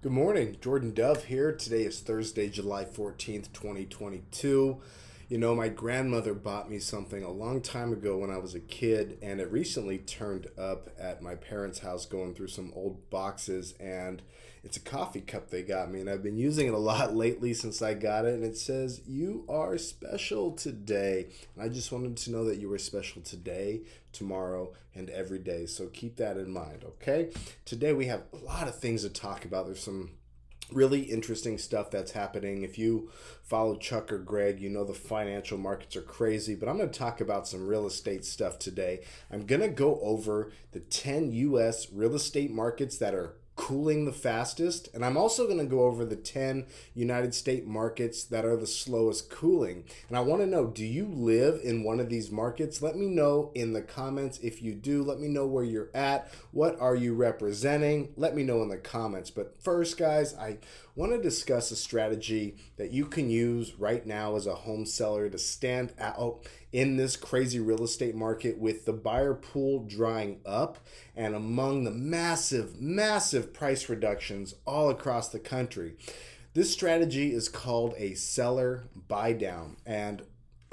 Good morning, Jordan Dove here. Today is Thursday, July 14th, 2022. You know, my grandmother bought me something a long time ago when I was a kid, and it recently turned up at my parents' house going through some old boxes. And it's a coffee cup they got me, and I've been using it a lot lately since I got it. And it says, "You are special today." And I just wanted to know that you were special today, tomorrow, and every day. So keep that in mind, okay? Today we have a lot of things to talk about. There's some really interesting stuff that's happening. If you follow Chuck or Greg, you know the financial markets are crazy, but I'm going to talk about some real estate stuff today. I'm going to go over the 10 US real estate markets that are cooling the fastest, and I'm also going to go over the 10 United States markets that are the slowest cooling. And I want to know, do you live in one of these markets? Let me know in the comments if you do. Let me know where you're at. What are you representing? Let me know in the comments. But first, guys, I want to discuss a strategy that you can use right now as a home seller to stand out in this crazy real estate market with the buyer pool drying up and among the massive price reductions all across the country. This strategy is called a seller buy down, and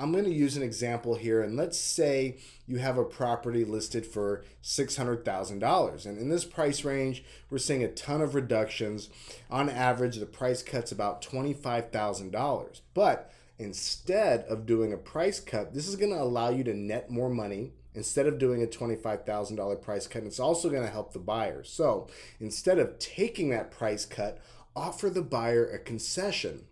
I'm going to use an example here. And let's say you have a property listed for $600,000. And in this price range, we're seeing a ton of reductions. On average, the price cut's about $25,000. But instead of doing a price cut, this is going to allow you to net more money instead of doing a $25,000 price cut. And it's also going to help the buyer. So instead of taking that price cut, offer the buyer a concession.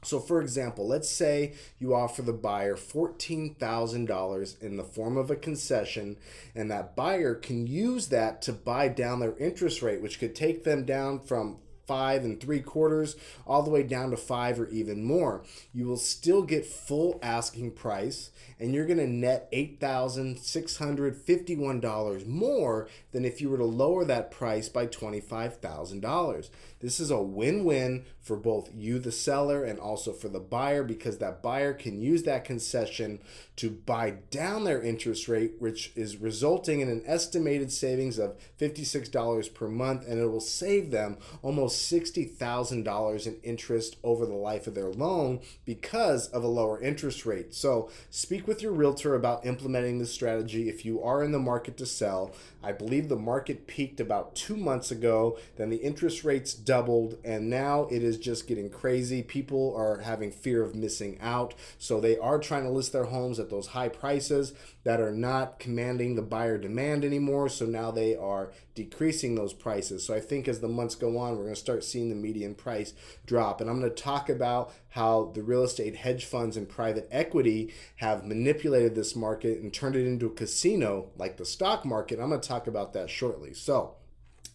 So for example, let's say you offer the buyer $14,000 in the form of a concession, and that buyer can use that to buy down their interest rate, which could take them down from 5.75 all the way down to 5 or even more. You will still get full asking price, and you're going to net $8,651 more than if you were to lower that price by $25,000. This is a win-win for both you, the seller, and also for the buyer, because that buyer can use that concession to buy down their interest rate, which is resulting in an estimated savings of $56 per month, and it will save them almost $60,000 in interest over the life of their loan because of a lower interest rate. So speak with your realtor about implementing this strategy if you are in the market to sell. I believe the market peaked about 2 months ago, then the interest rates doubled, and now it is just getting crazy. People are having fear of missing out, so they are trying to list their homes at those high prices that are not commanding the buyer demand anymore, so now they are decreasing those prices. So I think as the months go on, we're going to start seeing the median price drop. And I'm going to talk about how the real estate hedge funds and private equity have manipulated this market and turned it into a casino like the stock market. I'm going to talk about that shortly. So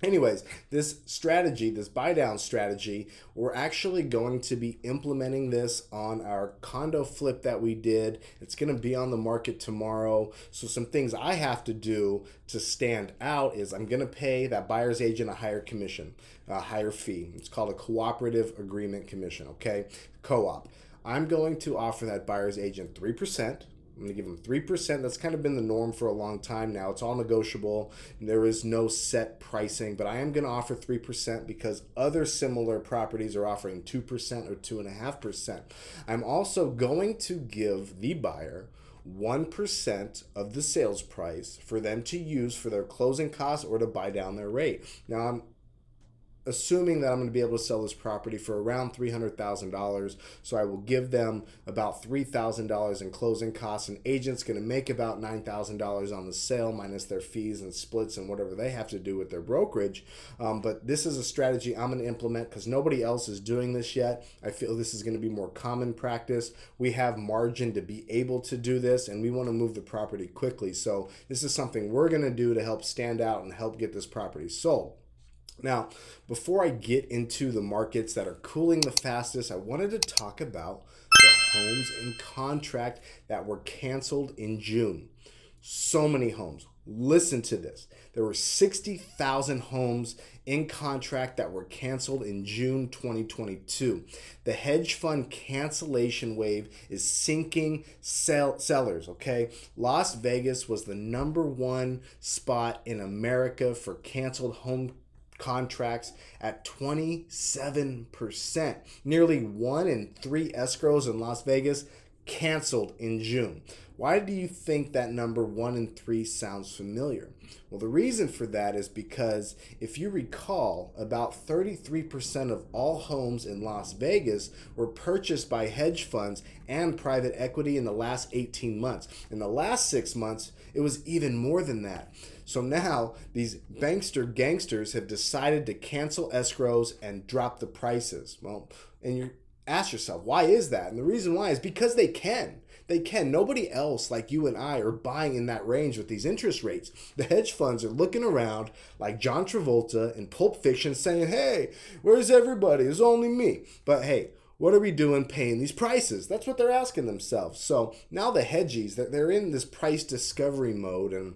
anyways, this strategy, this buy down strategy, we're actually going to be implementing this on our condo flip that we did. It's going to be on the market tomorrow. So some things I have to do to stand out is I'm going to pay that buyer's agent a higher commission, a higher fee. It's called a cooperative agreement commission, okay? Co-op. I'm going to offer that buyer's agent 3%. I'm going to give them 3%. That's kind of been the norm for a long time now. It's all negotiable. There is no set pricing, but I am going to offer 3% because other similar properties are offering 2% or 2.5%. I'm also going to give the buyer 1% of the sales price for them to use for their closing costs or to buy down their rate. Now, I'm assuming that I'm going to be able to sell this property for around $300,000. So I will give them about $3,000 in closing costs. An agent's going to make about $9,000 on the sale minus their fees and splits and whatever they have to do with their brokerage. But this is a strategy I'm going to implement because nobody else is doing this yet. I feel this is going to be more common practice. We have margin to be able to do this, and we want to move the property quickly. So this is something we're going to do to help stand out and help get this property sold. Now, before I get into the markets that are cooling the fastest, I wanted to talk about the homes in contract that were canceled in June. So many homes. Listen to this. There were 60,000 homes in contract that were canceled in June 2022. The hedge fund cancellation wave is sinking sellers, okay? Las Vegas was the #1 spot in America for canceled home contracts at 27%. Nearly 1 in 3 escrows in Las Vegas canceled in June. Why do you think that number 1 in 3 sounds familiar? Well, the reason for that is because if you recall, about 33% of all homes in Las Vegas were purchased by hedge funds and private equity in the last 18 months. In the last 6 months, it was even more than that. So now these bankster gangsters have decided to cancel escrows and drop the prices. Well, and you ask yourself, why is that? And the reason why is because they can. They can. Nobody else like you and I are buying in that range with these interest rates. The hedge funds are looking around like John Travolta in Pulp Fiction saying, hey, where's everybody? It's only me. But hey, what are we doing paying these prices? That's what they're asking themselves. So now the hedgies, they're in this price discovery mode, and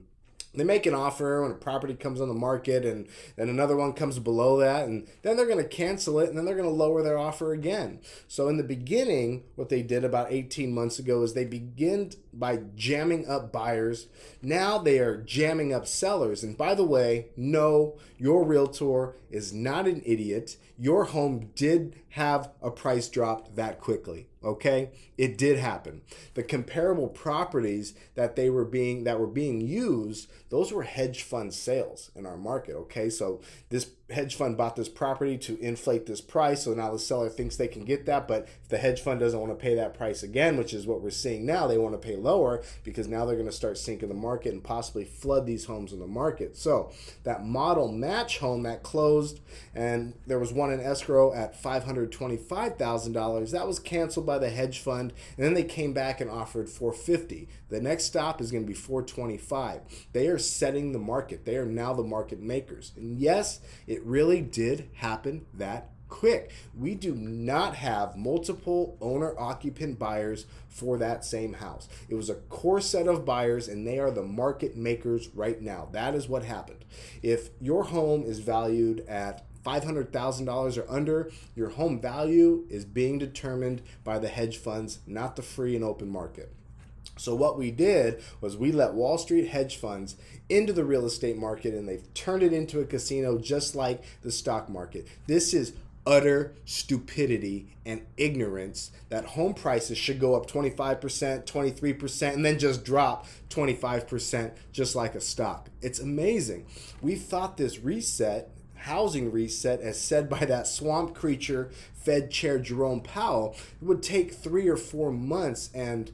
they make an offer when a property comes on the market, and then another one comes below that, and then they're going to cancel it, and then they're going to lower their offer again. So in the beginning, what they did about 18 months ago is they began by jamming up buyers. Now they are jamming up sellers. And by the way, no, your realtor is not an idiot. Your home did have a price drop that quickly. Okay, it did happen. The comparable properties that were being used, those were hedge fund sales in our market. Okay, so this hedge fund bought this property to inflate this price, so now the seller thinks they can get that, but if the hedge fund doesn't want to pay that price again, which is what we're seeing now, they want to pay lower because now they're going to start sinking the market and possibly flood these homes in the market. So that model match home that closed, and there was one in escrow at $525,000, that was canceled by the hedge fund, and then they came back and offered $450,000. The next stop is going to be $425,000. They are setting the market. They are now the market makers. And yes, it really did happen that quick. We do not have multiple owner-occupant buyers for that same house. It was a core set of buyers, and they are the market makers right now. That is what happened. If your home is valued at $500,000 or under, your home value is being determined by the hedge funds, not the free and open market. So what we did was we let Wall Street hedge funds into the real estate market, and they've turned it into a casino just like the stock market. This is utter stupidity and ignorance that home prices should go up 25%, 23%, and then just drop 25% just like a stock. It's amazing. We thought this housing reset, as said by that swamp creature Fed Chair Jerome Powell, it would take 3 or 4 months, and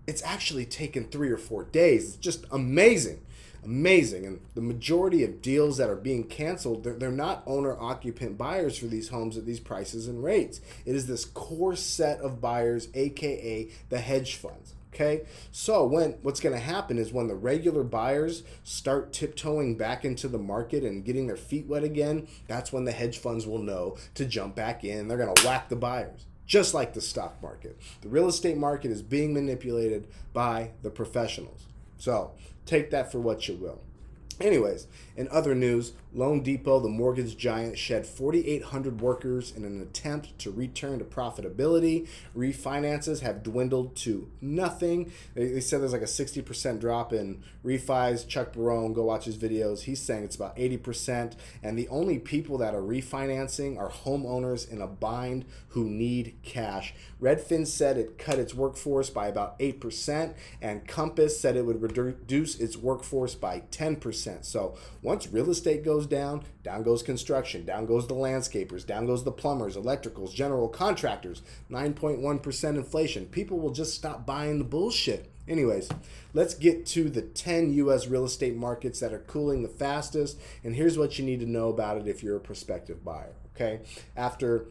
it's actually taken 3 or 4 days. It's just amazing. And the majority of deals that are being canceled, they're not owner-occupant buyers for these homes at these prices and rates. It is this core set of buyers, aka the hedge funds. Okay, so what's going to happen is when the regular buyers start tiptoeing back into the market and getting their feet wet again, that's when the hedge funds will know to jump back in. They're going to whack the buyers, just like the stock market. The real estate market is being manipulated by the professionals. So take that for what you will. Anyways, in other news, Loan Depot, the mortgage giant, shed 4,800 workers in an attempt to return to profitability. Refinances have dwindled to nothing. They said there's like a 60% drop in refis. Chuck Barone, go watch his videos. He's saying it's about 80%. And the only people that are refinancing are homeowners in a bind who need cash. Redfin said it cut its workforce by about 8%, and Compass said it would reduce its workforce by 10%. So once real estate goes down, down goes construction, down goes the landscapers, down goes the plumbers, electricals, general contractors, 9.1% inflation. People will just stop buying the bullshit. Anyways, let's get to the 10 U.S. real estate markets that are cooling the fastest, and here's what you need to know about it if you're a prospective buyer, okay? After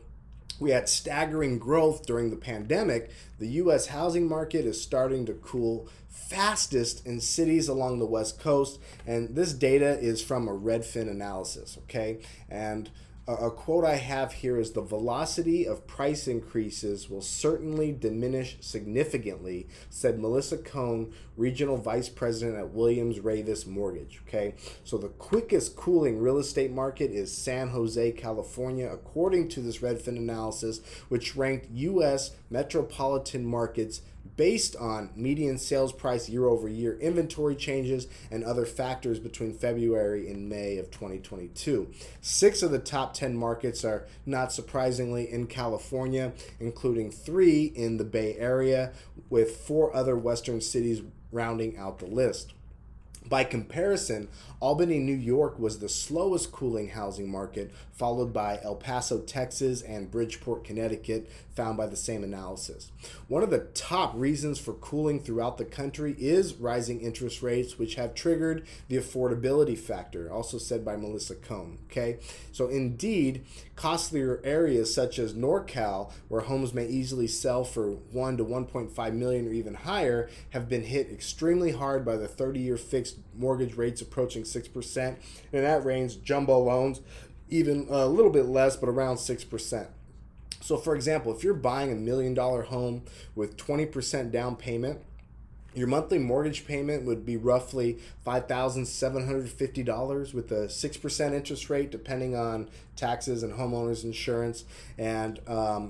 we had staggering growth during the pandemic, the U.S. housing market is starting to cool fastest in cities along the West Coast. And this data is from a Redfin analysis, okay? And a quote I have here is, the velocity of price increases will certainly diminish significantly, said Melissa Cohn, regional vice president at Williams Ravis Mortgage. Okay, so the quickest cooling real estate market is San Jose, California, according to this Redfin analysis, which ranked U.S. metropolitan markets based on median sales price year over year, inventory changes, and other factors between February and May of 2022. 6 of the top 10 markets are, not surprisingly, in California, including 3 in the Bay Area, with 4 other western cities rounding out the list. By comparison, Albany, New York was the slowest cooling housing market, followed by El Paso, Texas, and Bridgeport, Connecticut, found by the same analysis. One of the top reasons for cooling throughout the country is rising interest rates, which have triggered the affordability factor, also said by Melissa Cohn. Okay, so indeed, costlier areas such as NorCal, where homes may easily sell for 1 to 1.5 million or even higher, have been hit extremely hard by the 30-year fixed mortgage rates approaching 6%. In that range, jumbo loans even a little bit less, but around 6%. So for example, if you're buying $1 million home with 20% down payment, your monthly mortgage payment would be roughly $5,750 with a 6% interest rate, depending on taxes and homeowners insurance, and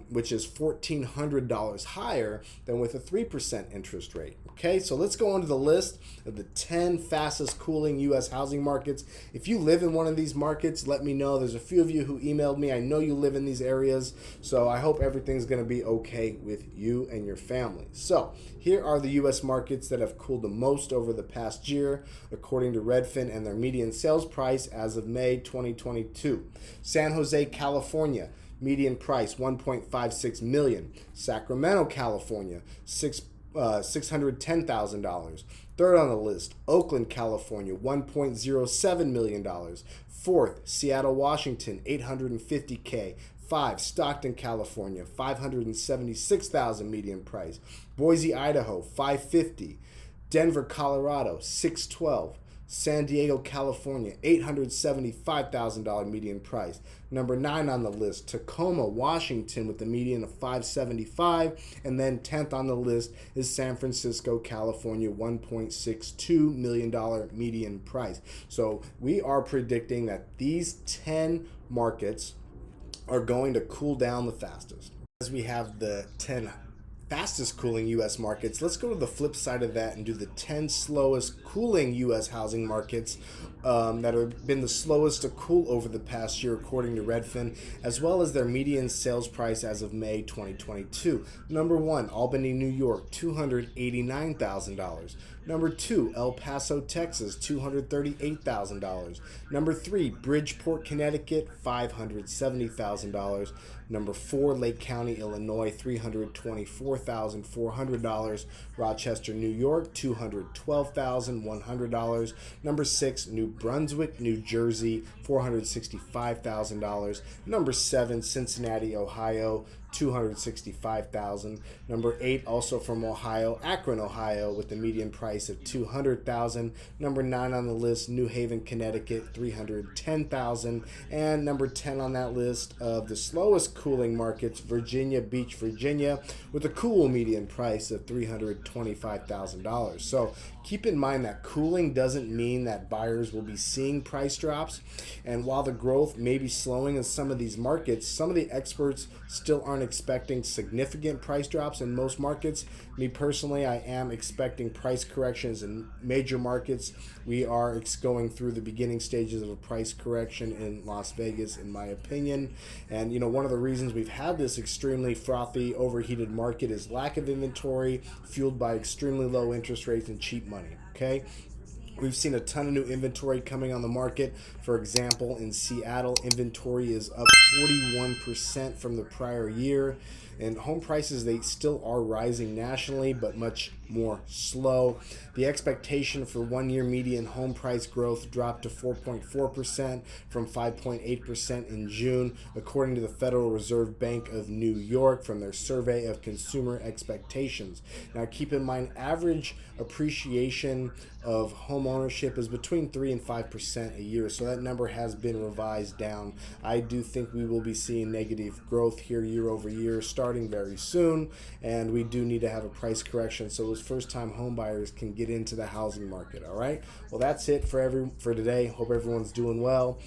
which is $1,400 higher than with a 3% interest rate. Okay, so let's go into the list of the 10 fastest cooling U.S. housing markets. If you live in one of these markets, let me know. There's a few of you who emailed me. I know you live in these areas, so I hope everything's going to be okay with you and your family. So here are the U.S. markets that have cooled the most over the past year, according to Redfin, and their median sales price as of May 2022. San Jose, California, median price $1.56 million. Sacramento, California, $610,000. Third on the list, Oakland, California, $1.07 million. Fourth, Seattle, Washington, $850K. 5, Stockton, California, $576,000 median price. Boise, Idaho, $550,000. Denver, Colorado, $612,000. San Diego, California, $875,000 median price. Number 9 on the list, Tacoma, Washington, with a median of $575,000. And then 10th on the list is San Francisco, California, $1.62 million median price. So we are predicting that these 10 markets are going to cool down the fastest. As we have the 10 fastest cooling U.S. markets, let's go to the flip side of that and do the 10 slowest cooling U.S. housing markets that have been the slowest to cool over the past year, according to Redfin, as well as their median sales price as of May 2022. Number 1, Albany, New York, $289,000. Number 2, El Paso, Texas, $238,000. Number 3, Bridgeport, Connecticut, $570,000. Number 4, Lake County, Illinois, $324,400. Rochester, New York, $212,100. Number 6, New Brunswick, New Jersey, $465,000. Number 7, Cincinnati, Ohio, $265,000. Number 8, also from Ohio, Akron, Ohio, with a median price of $200,000. Number 9 on the list, New Haven, Connecticut, $310,000. And number 10 on that list of the slowest cooling markets, Virginia Beach, Virginia, with a cool median price of $325,000. So keep in mind that cooling doesn't mean that buyers will be seeing price drops. And while the growth may be slowing in some of these markets, some of the experts still aren't expecting significant price drops in most markets. Me personally, I am expecting price corrections in major markets. We are going through the beginning stages of a price correction in Las Vegas, in my opinion. And one of the reasons we've had this extremely frothy, overheated market is lack of inventory, fueled by extremely low interest rates and cheap money. Okay. We've seen a ton of new inventory coming on the market. For example, in Seattle, inventory is up 41% from the prior year. And home prices, they still are rising nationally, but much more slow. The expectation for 1-year median home price growth dropped to 4.4% from 5.8% in June, according to the Federal Reserve Bank of New York from their survey of consumer expectations. Now, keep in mind, average appreciation of home ownership is between 3 and 5% a year, so that number has been revised down. I do think we will be seeing negative growth here year over year starting very soon, and we do need to have a price correction so those first-time home buyers can get into the housing market. All right, well, that's it for today. Hope everyone's doing well.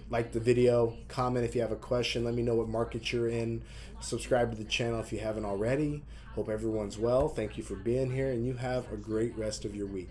like the video, comment if you have a question. Let me know what market you're in. Subscribe to the channel if you haven't already. Hope everyone's well. Thank you for being here, and you have a great rest of your week.